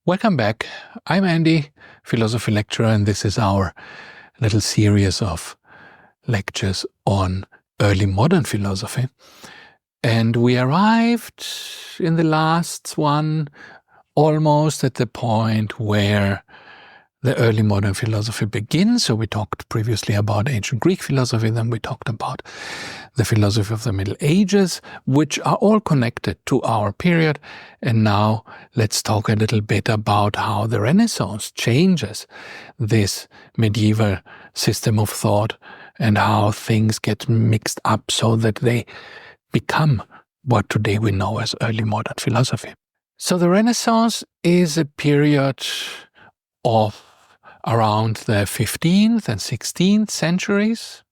Welcome back. I'm Andy, philosophy lecturer, and this is our little series of lectures on early modern philosophy. And we arrived in the last one almost at the point where the early modern philosophy begins. So we talked previously about ancient Greek philosophy, then we talked about the philosophy of the Middle Ages, which are all connected to our period. And now let's talk a little bit about how the Renaissance changes this medieval system of thought and how things get mixed up so that they become what today we know as early modern philosophy. So the Renaissance is a period of around the 15th and 16th centuries,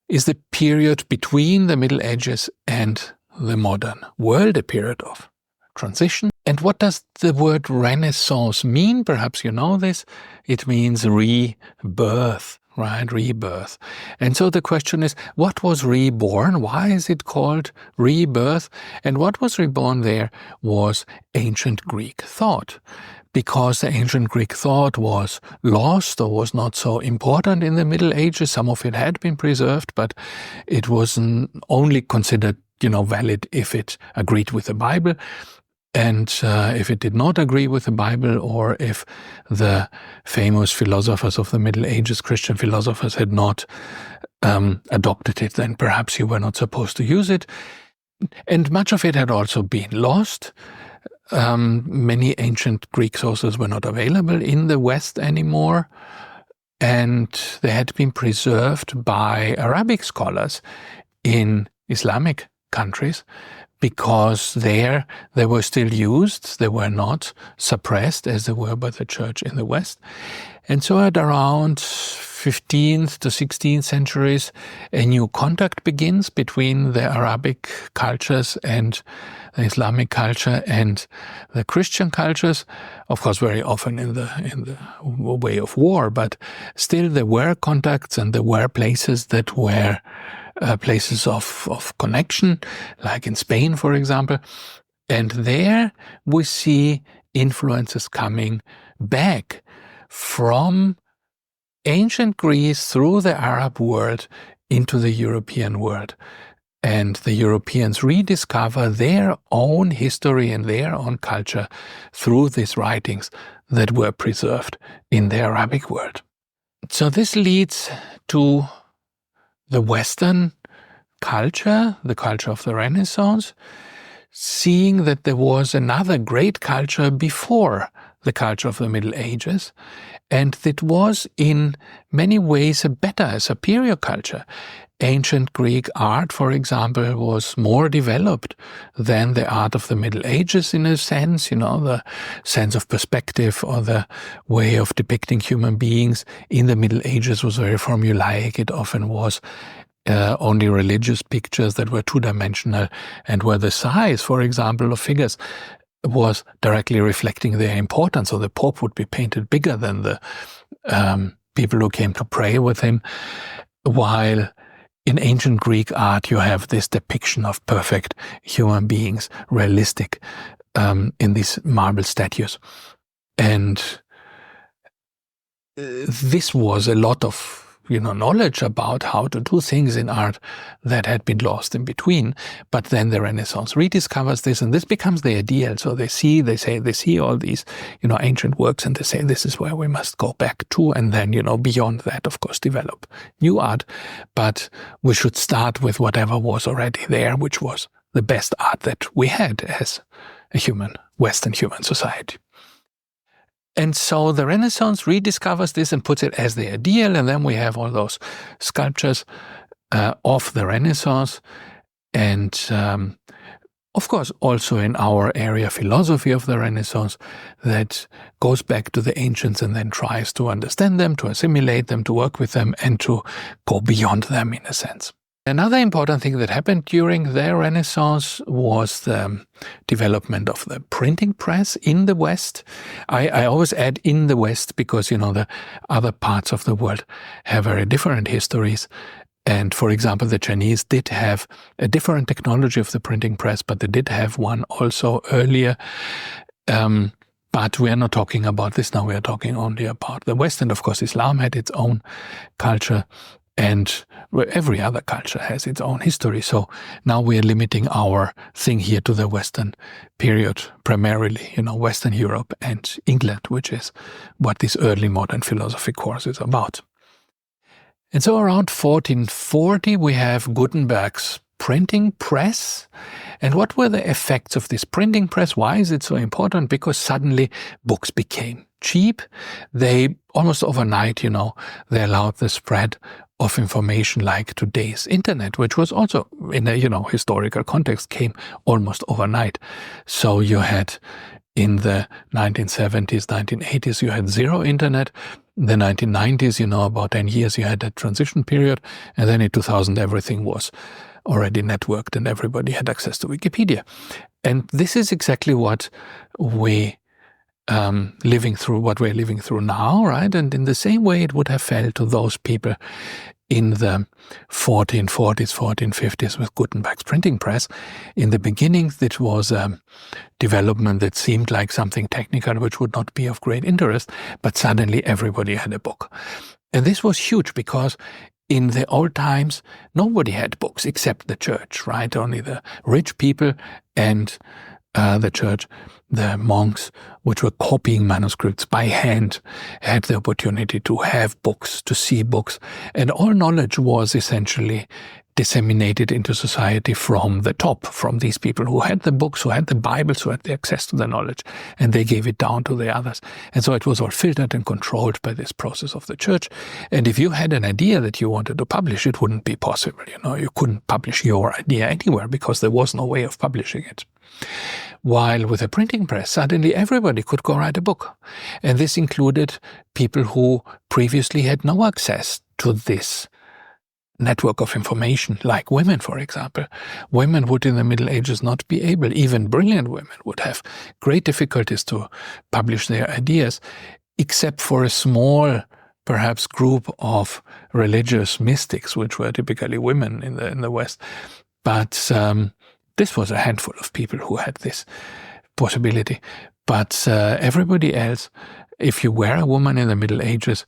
is the period between the Middle Ages and the modern world, a period of transition. And what does the word Renaissance mean? Perhaps you know this. It means rebirth, right? Rebirth. And so the question is, what was reborn? Why is it called rebirth? And what was reborn there was ancient Greek thought. Because the ancient Greek thought was lost or was not so important in the Middle Ages. Some of it had been preserved, but it was only considered, valid if it agreed with the Bible. And if it did not agree with the Bible, or if the famous philosophers of the Middle Ages, Christian philosophers, had not adopted it, then perhaps you were not supposed to use it. And much of it had also been lost. Many ancient Greek sources were not available in the West anymore, and they had been preserved by Arabic scholars in Islamic countries because there they were still used, they were not suppressed as they were by the church in the West. And so at around 15th to 16th centuries, a new contact begins between the Arabic cultures and the Islamic culture and the Christian cultures, of course very often in the way of war, but still there were contacts and there were places that were places of connection, like in Spain, for example. And there we see influences coming back from ancient Greece through the Arab world into the European world. And the Europeans rediscover their own history and their own culture through these writings that were preserved in the Arabic world. So this leads to the Western culture, the culture of the Renaissance, seeing that there was another great culture before the culture of the Middle Ages, and it was in many ways a superior culture. Ancient Greek art, for example, was more developed than the art of the Middle Ages in a sense, the sense of perspective or the way of depicting human beings in the Middle Ages was very formulaic. It often was only religious pictures that were two-dimensional, and where the size, for example, of figures was directly reflecting their importance. So the Pope would be painted bigger than the people who came to pray with him, while in ancient Greek art you have this depiction of perfect human beings, realistic, in these marble statues. And this was a lot of knowledge about how to do things in art that had been lost in between. But then the Renaissance rediscovers this, and this becomes the ideal. So they see all these, ancient works, and they say this is where we must go back to, and then, beyond that, of course, develop new art. But we should start with whatever was already there, which was the best art that we had as a Western human society. And so the Renaissance rediscovers this and puts it as the ideal, and then we have all those sculptures of the Renaissance. And of course, also in our area, philosophy of the Renaissance, that goes back to the ancients and then tries to understand them, to assimilate them, to work with them, and to go beyond them in a sense. Another important thing that happened during the Renaissance was the development of the printing press in the West. I always add in the West because, the other parts of the world have very different histories. And for example, the Chinese did have a different technology of the printing press, but they did have one also earlier. But we are not talking about this now. We are talking only about the West. And of course, Islam had its own culture, and every other culture has its own history. So now we are limiting our thing here to the Western period, primarily, Western Europe and England, which is what this early modern philosophy course is about. And so around 1440, we have Gutenberg's printing press. And what were the effects of this printing press? Why is it so important? Because suddenly books became cheap. They almost overnight, they allowed the spread of information like today's internet, which was also in a, historical context, came almost overnight. So you had in the 1970s, 1980s, you had zero internet. In the 1990s, about 10 years, you had a transition period. And then in 2000, everything was already networked and everybody had access to Wikipedia. And this is exactly what we're living through now, right? And in the same way it would have felt to those people in the 1440s, 1450s with Gutenberg's printing press. In the beginning, it was a development that seemed like something technical which would not be of great interest, but suddenly everybody had a book. And this was huge because in the old times, nobody had books except the church, right? Only the rich people and the church, the monks, which were copying manuscripts by hand, had the opportunity to have books, to see books. And all knowledge was essentially disseminated into society from the top, from these people who had the books, who had the Bibles, who had the access to the knowledge, and they gave it down to the others. And so it was all filtered and controlled by this process of the church. And if you had an idea that you wanted to publish, it wouldn't be possible. You couldn't publish your idea anywhere because there was no way of publishing it. While with a printing press, suddenly everybody could go write a book. And this included people who previously had no access to this network of information, like women, for example. Women would in the Middle Ages not be able, even brilliant women would have great difficulties to publish their ideas, except for a small, perhaps, group of religious mystics, which were typically women in the West. But this was a handful of people who had this possibility. But everybody else, if you were a woman in the Middle Ages,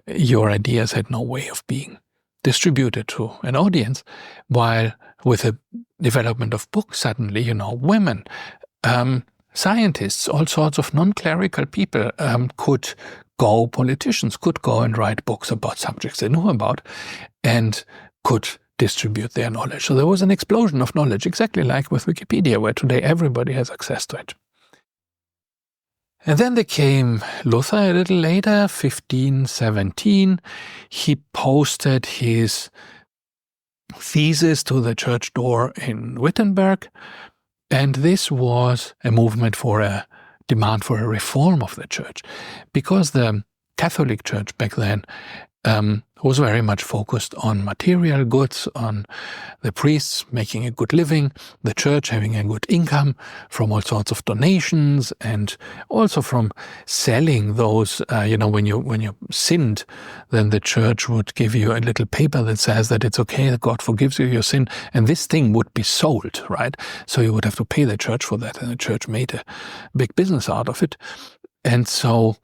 your ideas had no way of being distributed to an audience, while with the development of books, suddenly, women, scientists, all sorts of non-clerical people politicians could go and write books about subjects they knew about and could distribute their knowledge. So there was an explosion of knowledge, exactly like with Wikipedia, where today everybody has access to it. And then there came Luther a little later, 1517. He posted his thesis to the church door in Wittenberg, and this was a movement for a demand for a reform of the church, because the Catholic Church back then was very much focused on material goods, on the priests making a good living, the church having a good income from all sorts of donations, and also from selling those, when you sinned, then the church would give you a little paper that says that it's okay, that God forgives you your sin, and this thing would be sold, right? So you would have to pay the church for that, and the church made a big business out of it. And so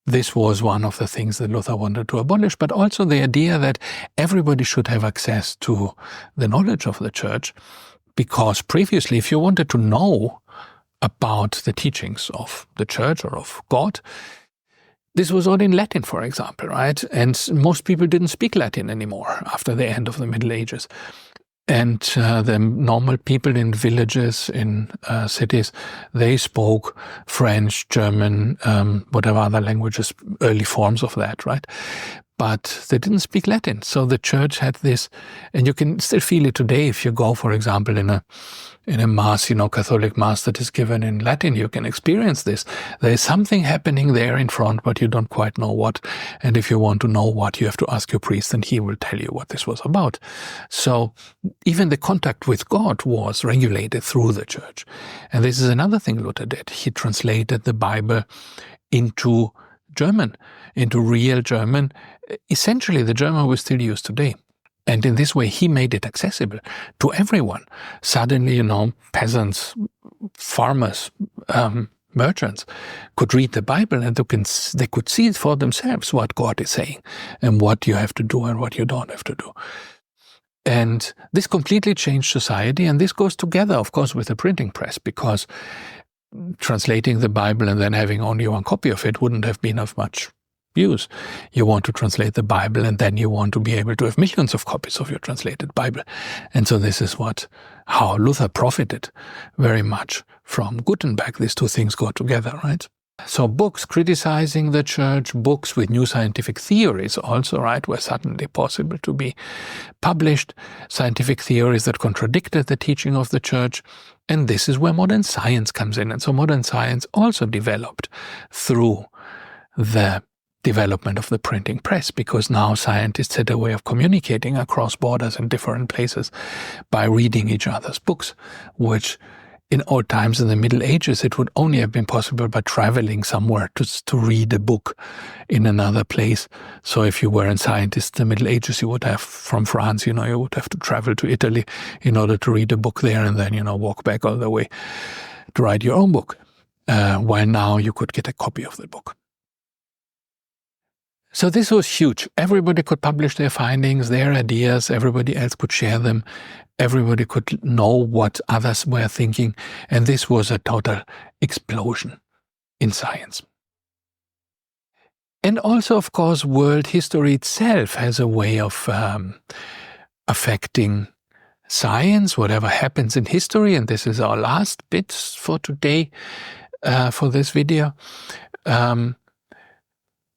this was one of the things that Luther wanted to abolish, but also the idea that everybody should have access to the knowledge of the church, because previously, if you wanted to know about the teachings of the church or of God, this was all in Latin, for example, right? And most people didn't speak Latin anymore after the end of the Middle Ages. And the normal people in villages, in cities, they spoke French, German, whatever other languages, early forms of that, right? But they didn't speak Latin. So the church had this, and you can still feel it today if you go, for example, in a mass, Catholic mass that is given in Latin, you can experience this. There is something happening there in front, but you don't quite know what. And if you want to know what, you have to ask your priest, and he will tell you what this was about. So even the contact with God was regulated through the church. And this is another thing Luther did. He translated the Bible into German, into real German, essentially the German we still use today. And in this way, he made it accessible to everyone. Suddenly, peasants, farmers, merchants could read the Bible, and they could see for themselves what God is saying and what you have to do and what you don't have to do. And this completely changed society, and this goes together, of course, with the printing press, because translating the Bible and then having only one copy of it wouldn't have been of much use. You want to translate the Bible, and then you want to be able to have millions of copies of your translated Bible. And so this is how Luther profited very much from Gutenberg. These two things go together, right? So books criticizing the church, books with new scientific theories also, right, were suddenly possible to be published, scientific theories that contradicted the teaching of the church. And this is where modern science comes in. And so modern science also developed through the development of the printing press, because now scientists had a way of communicating across borders in different places by reading each other's books, which in old times, in the Middle Ages, it would only have been possible by traveling somewhere to read a book in another place. So if you were a scientist in the Middle Ages, you would have, from France, you would have to travel to Italy in order to read a book there, and then, walk back all the way to write your own book. While now you could get a copy of the book. So this was huge. Everybody could publish their findings, their ideas, everybody else could share them, everybody could know what others were thinking, and this was a total explosion in science. And also, of course, world history itself has a way of affecting science, whatever happens in history, and this is our last bit for today, for this video.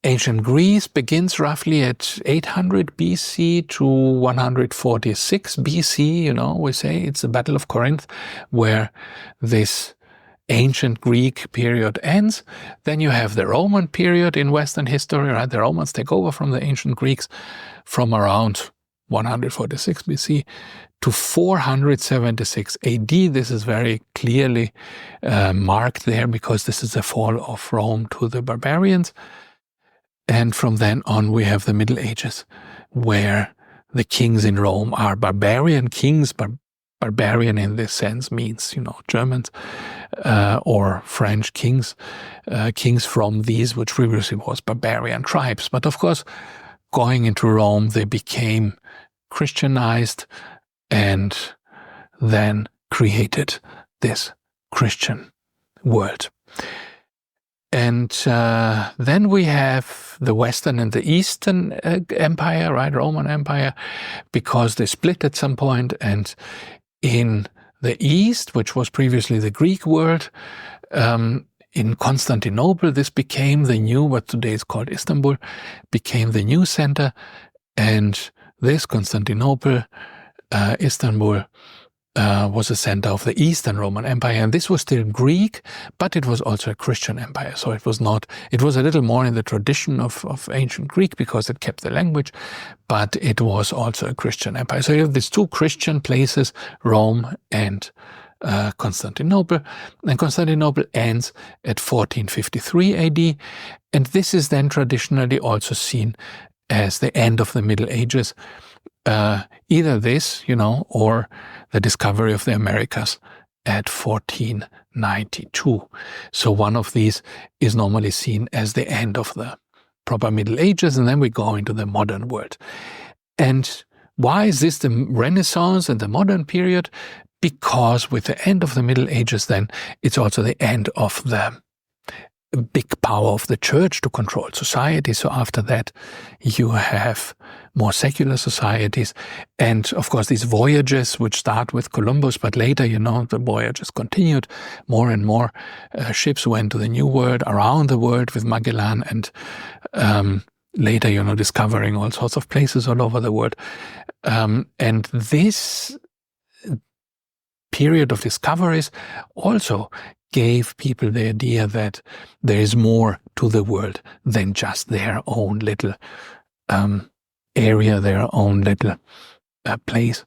Ancient Greece begins roughly at 800 BC to 146 BC, we say it's the Battle of Corinth, where this ancient Greek period ends. Then you have the Roman period in Western history, right? The Romans take over from the ancient Greeks from around 146 BC to 476 AD. This is very clearly marked there, because this is the fall of Rome to the barbarians. And from then on, we have the Middle Ages, where the kings in Rome are barbarian kings. Barbarian in this sense means, Germans or French kings, kings from these, which previously was barbarian tribes. But of course, going into Rome, they became Christianized and then created this Christian world. And then we have the Western and the Eastern Empire, right, Roman Empire, because they split at some point. And in the East, which was previously the Greek world, in Constantinople, this became the new, what today is called Istanbul, became the new center. And this Constantinople, Istanbul, was the center of the Eastern Roman Empire, and this was still Greek, but it was also a Christian empire. So it was a little more in the tradition of ancient Greek, because it kept the language, but it was also a Christian empire. So you have these two Christian places, Rome and Constantinople, and Constantinople ends at 1453 AD, and this is then traditionally also seen as the end of the Middle Ages. Either this, or the discovery of the Americas at 1492. So one of these is normally seen as the end of the proper Middle Ages, and then we go into the modern world. And why is this the Renaissance and the modern period? Because with the end of the Middle Ages, then it's also the end of the big power of the church to control society. So after that, you have more secular societies. And of course, these voyages, which start with Columbus, but later, the voyages continued. More and more ships went to the New World, around the world with Magellan, and later, discovering all sorts of places all over the world. And this period of discoveries also gave people the idea that there is more to the world than just their own little area, their own little place.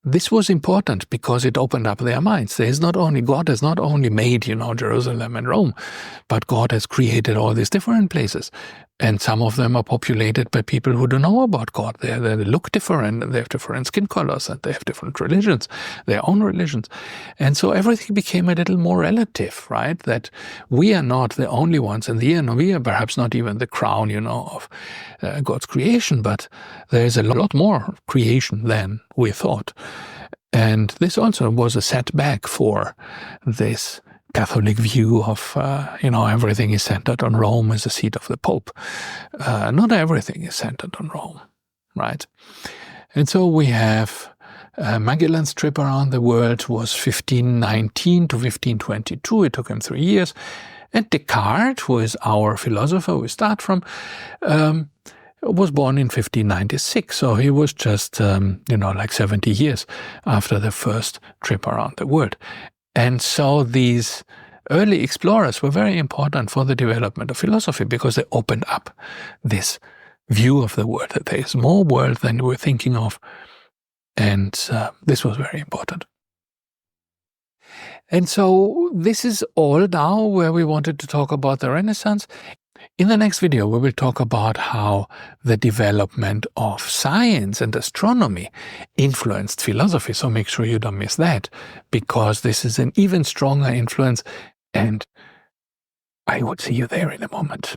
This was important because it opened up their minds. God has not only made, Jerusalem and Rome, but God has created all these different places And some of them are populated by people who don't know about God. They look different, and they have different skin colors, and they have different religions, their own religions. And so everything became a little more relative, right? That we are not the only ones, and we are perhaps not even the crown, of God's creation, but there is a lot more creation than we thought. And this also was a setback for this Catholic view of, everything is centered on Rome as the seat of the Pope. Not everything is centered on Rome, right? And so we have Magellan's trip around the world was 1519 to 1522. It took him 3 years. And Descartes, who is our philosopher we start from, was born in 1596. So he was just, 70 years after the first trip around the world. And so these early explorers were very important for the development of philosophy because they opened up this view of the world, that there is more world than we're thinking of. And this was very important. And so this is all now where we wanted to talk about the Renaissance. In the next video, we will talk about how the development of science and astronomy influenced philosophy. So make sure you don't miss that, because this is an even stronger influence, and I would see you there in a moment.